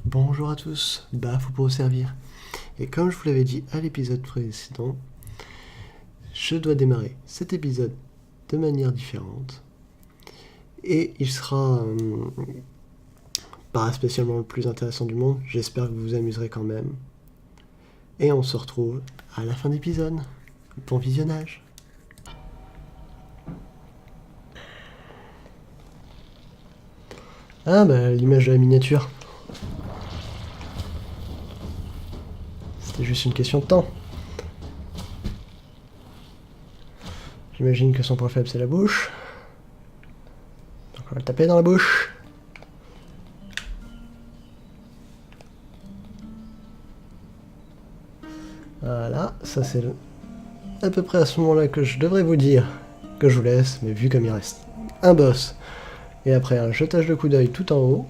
Bonjour à tous, Bafou pour vous servir. Et comme je vous l'avais dit à l'épisode précédent, je dois démarrer cet épisode de manière différente. Et il sera pas spécialement le plus intéressant du monde, j'espère que vous vous amuserez quand même. Et on se retrouve à la fin d'épisode. Bon visionnage. Ah bah l'image de la miniature. C'était juste une question de temps. J'imagine que son point faible c'est la bouche. Donc on va le taper dans la bouche. Voilà, ça c'est à peu près à ce moment-là que je devrais vous dire que je vous laisse, mais vu comme il reste un boss, et après un jetage de coup d'œil tout en haut,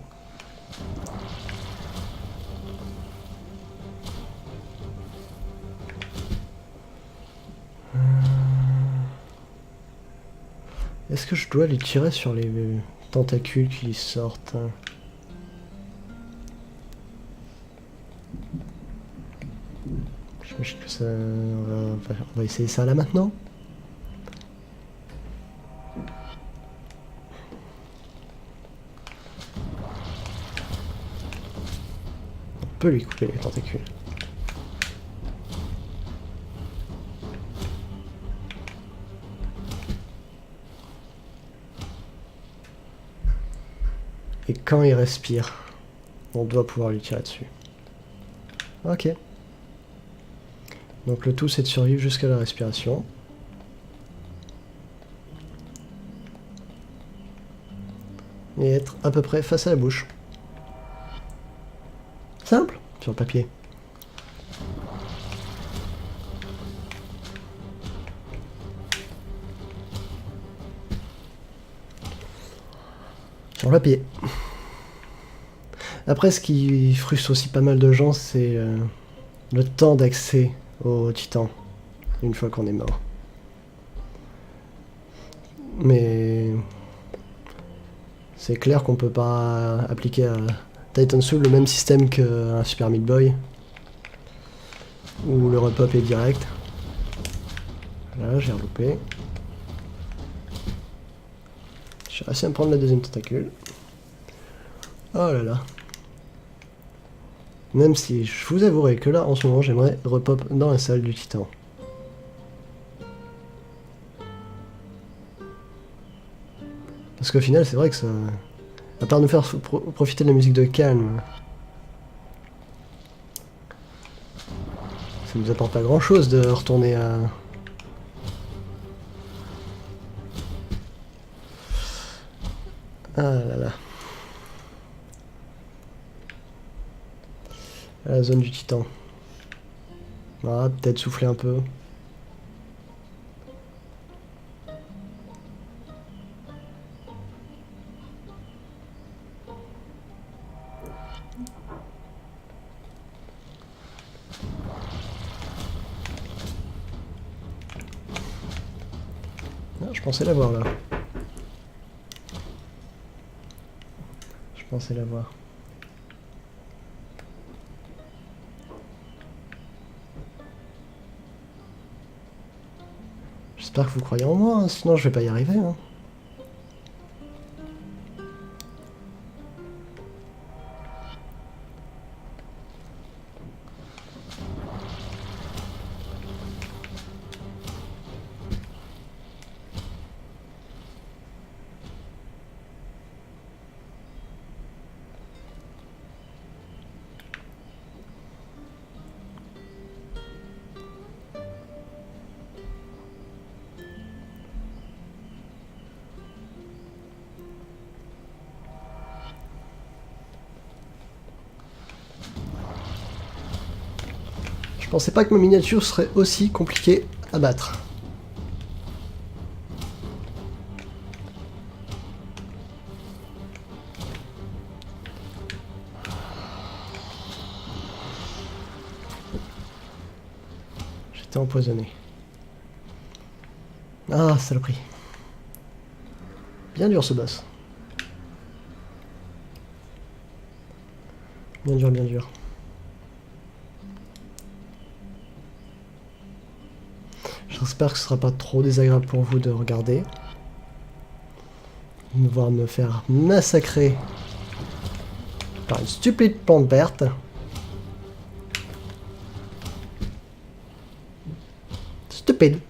est-ce que je dois lui tirer sur les tentacules qui sortent? J'imagine que ça... On va essayer ça là maintenant. On peut lui couper les tentacules. Et quand il respire, on doit pouvoir lui tirer dessus. Ok. Donc le tout c'est de survivre jusqu'à la respiration. Et être à peu près face à la bouche. Simple, sur le papier. Sur le papier. Après, ce qui frustre aussi pas mal de gens, c'est le temps d'accès au titan, une fois qu'on est mort. Mais c'est clair qu'on peut pas appliquer à Titan Soul le même système qu'un Super Meat Boy, où le repop est direct. Là, j'ai reloupé. J'ai réussi à me prendre la deuxième tentacule. Oh là là. Même si je vous avouerai que là, en ce moment, j'aimerais repop dans la salle du titan. Parce qu'au final, c'est vrai que ça... À part nous faire profiter de la musique de calme, ça nous apporte pas grand chose de retourner à... Ah là là. À la zone du titan. Voilà, peut-être souffler un peu. Ah, je pensais l'avoir là. Je pensais l'avoir. J'espère que vous croyez en moi, hein, sinon je vais pas y arriver. Hein. Je pensais pas que ma miniature serait aussi compliquée à battre. J'étais empoisonné. Ah, saloperie. Bien dur ce boss. Bien dur, bien dur. J'espère que ce sera pas trop désagréable pour vous de regarder. De voir me faire massacrer par une stupide plante verte. Stupide.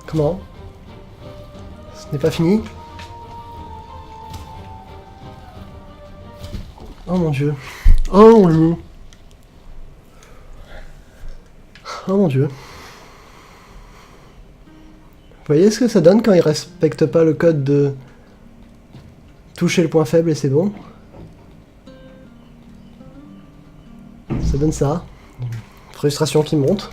Comment? Ce n'est pas fini? Oh mon dieu. Oh mon dieu. Oh mon dieu. Vous voyez ce que ça donne quand il respecte pas le code de toucher le point faible et c'est bon? Ça donne ça. Frustration qui monte.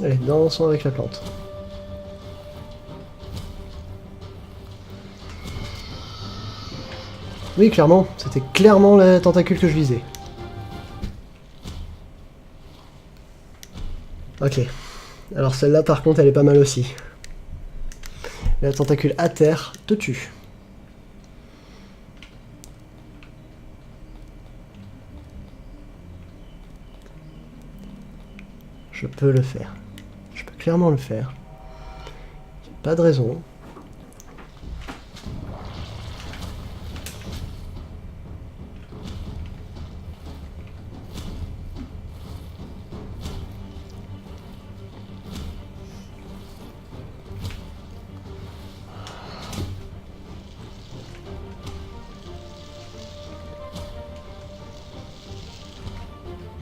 Allez, dansons avec la plante. Oui, clairement, c'était clairement la tentacule que je visais. Ok. Alors celle-là, par contre, elle est pas mal aussi. La tentacule à terre te tue. Je peux le faire. Je peux clairement le faire. Pas de raison.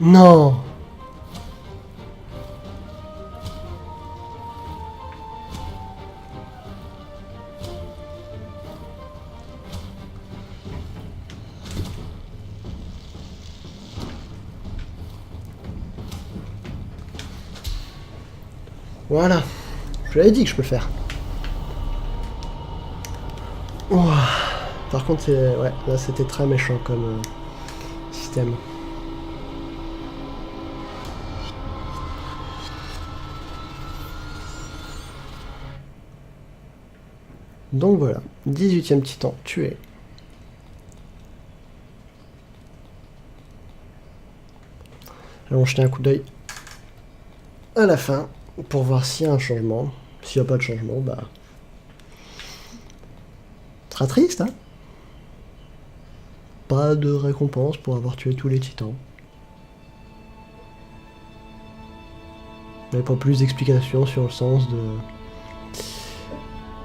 Non! Voilà. Je l'avais dit que je peux le faire. Ouah. Par contre, ouais, là c'était très méchant comme système. Donc voilà, 18e titan tué. Allons jeter un coup d'œil à la fin pour voir s'il y a un changement. S'il n'y a pas de changement, bah... Ce sera triste, hein? Pas de récompense pour avoir tué tous les titans. Mais pas plus d'explications sur le sens de...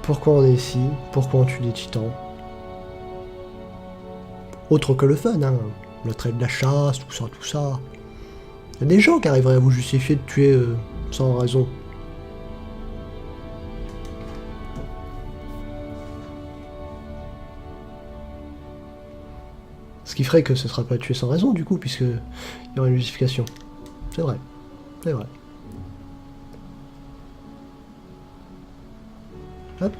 Pourquoi on est ici? Pourquoi on tue des titans? Autre que le fun, hein? Le trait de la chasse, tout ça, tout ça. Il y a des gens qui arriveraient à vous justifier de tuer sans raison. Ce qui ferait que ce sera pas tué sans raison, du coup, puisque il y aura une justification. C'est vrai. C'est vrai. Hop.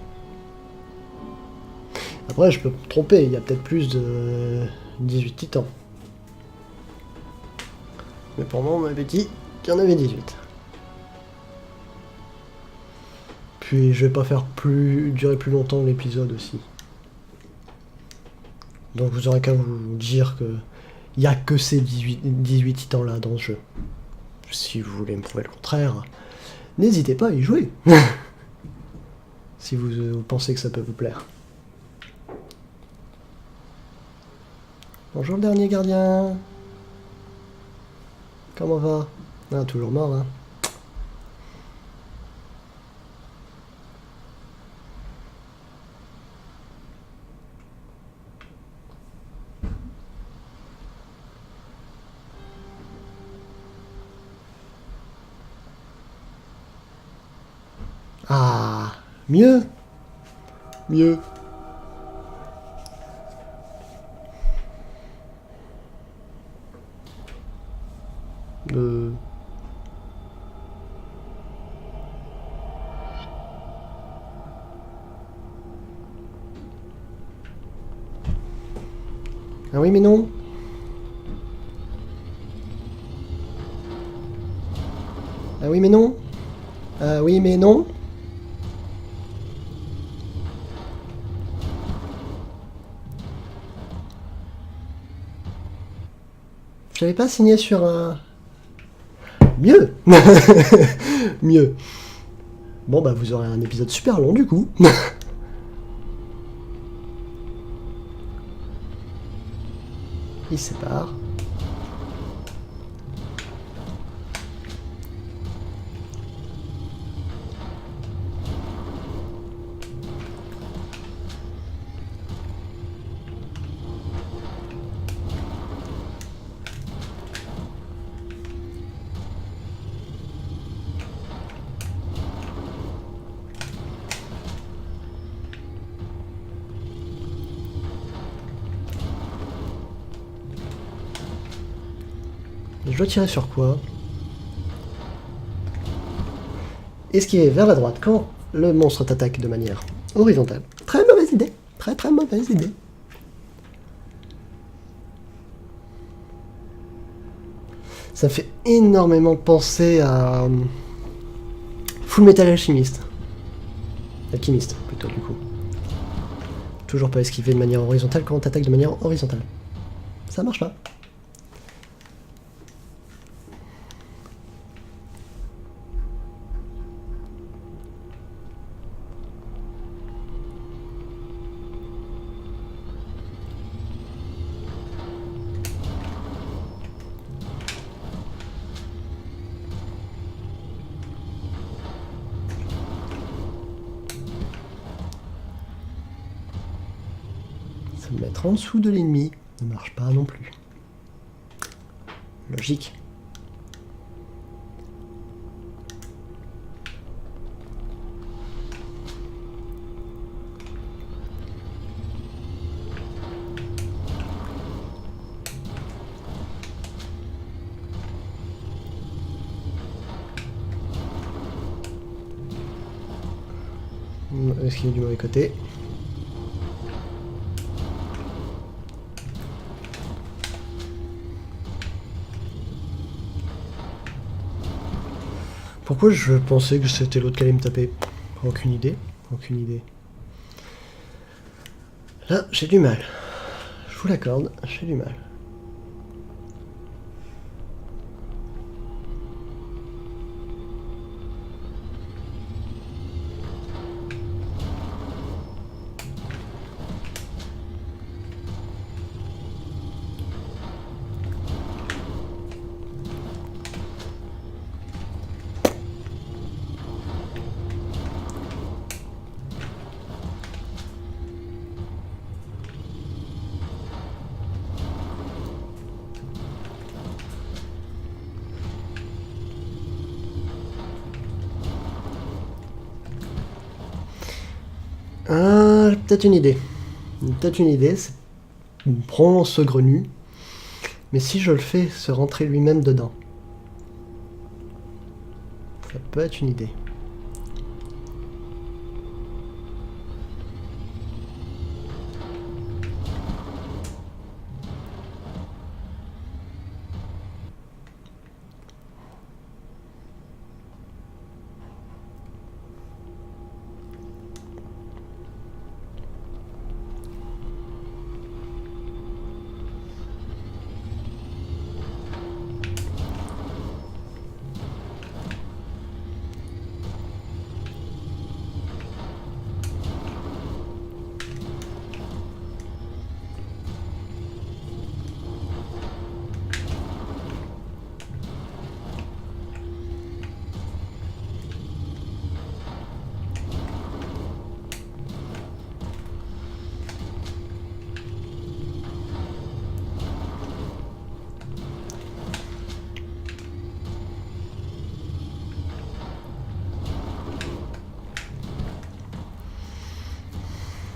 Après, je peux me tromper, il y a peut-être plus de 18 titans. Mais pour moi, on m'avait dit qu'il y en avait 18. Puis je vais pas faire durer plus longtemps l'épisode aussi. Donc vous aurez qu'à vous dire que il n'y a que ces 18 titans là dans le jeu. Si vous voulez me prouver le contraire, n'hésitez pas à y jouer. Si vous pensez que ça peut vous plaire. Bonjour le dernier gardien. Comment va? Ah, toujours mort, hein. Ah, mieux. Mieux. Ah oui, mais non. Ah oui, mais non. Ah oui, mais non. J'avais pas signé sur un... Mieux. Mieux. Bon, bah vous aurez un épisode super long du coup. Il se sépare. Je dois tirer sur quoi? Esquiver vers la droite quand le monstre t'attaque de manière horizontale. Très mauvaise idée. Très très mauvaise idée. Ça fait énormément penser à Full Metal Alchemist. Alchimiste plutôt du coup. Toujours pas esquiver de manière horizontale quand on t'attaque de manière horizontale. Ça marche pas. Se mettre en dessous de l'ennemi ne marche pas non plus. Logique. Est-ce qu'il est du mauvais côté? Pourquoi je pensais que c'était l'autre qui allait me taper? Aucune idée. Aucune idée. Là, j'ai du mal. Je vous l'accorde, j'ai du mal. Peut-être une idée. Peut-être une idée, c'est... On prend ce grenu, mais si je le fais se rentrer lui-même dedans, ça peut être une idée.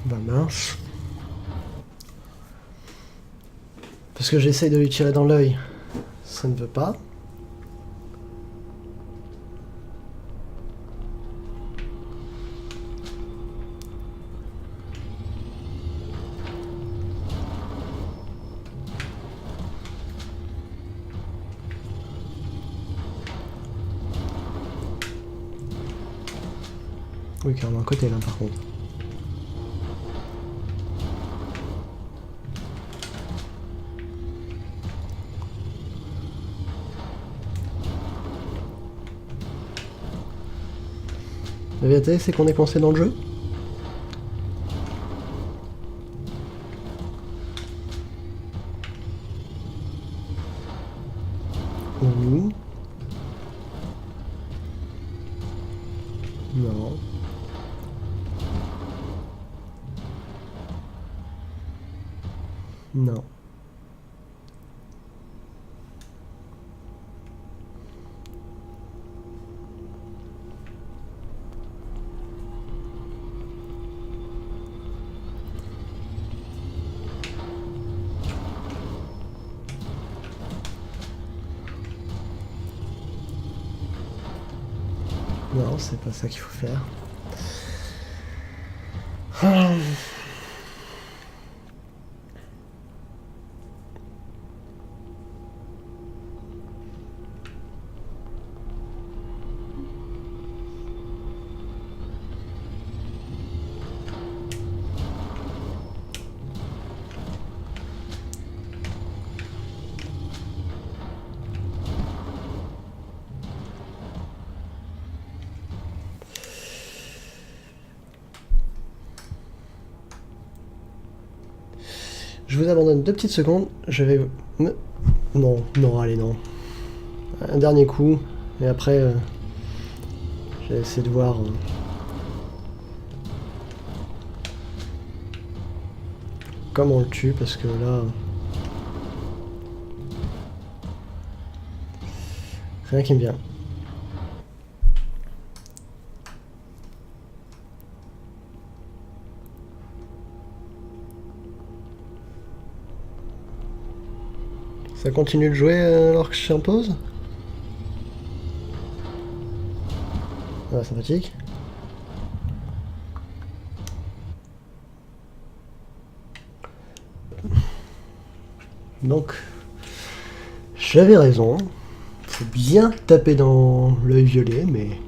Bah mince. Parce que j'essaye de lui tirer dans l'œil. Ça ne veut pas. Oui, carrément à côté là par contre. La vérité, c'est qu'on est coincé dans le jeu. Oui. Non. Non. Non, c'est pas ça qu'il faut faire. Je vous abandonne 2 petites secondes. Je vais me... Non, non, allez, non. Un dernier coup. Et après, je vais essayer de voir... comment on le tue, parce que là... rien qui me vient. Ça continue de jouer alors que je suis en pause? Ah, sympathique. Donc, j'avais raison. Faut bien taper dans l'œil violet, mais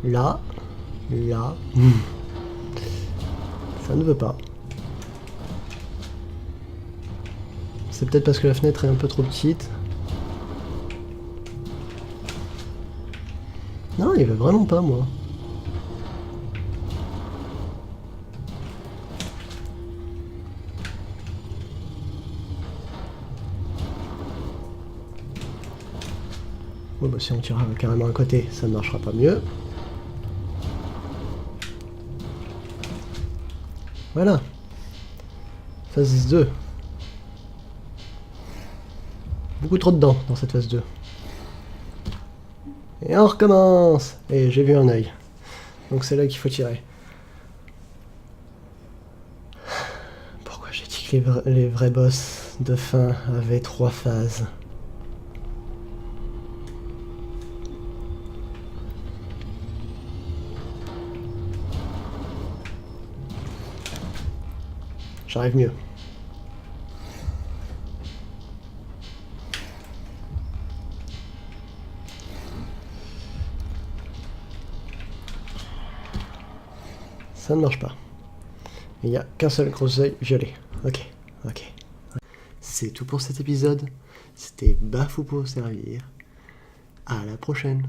là, ça ne veut pas. C'est peut-être parce que la fenêtre est un peu trop petite. Non, il veut vraiment pas, moi. Ouais, bah si on tire carrément à côté, ça ne marchera pas mieux. Voilà. Phase 2. Beaucoup trop dedans dans cette phase 2. Et on recommence. Et j'ai vu un œil. Donc c'est là qu'il faut tirer. Pourquoi j'ai dit que les vrais boss de fin avaient 3 phases? J'arrive mieux. Ça ne marche pas. Il n'y a qu'un seul gros œil violet. Ok. C'est tout pour cet épisode. C'était Bafou pour servir. À la prochaine.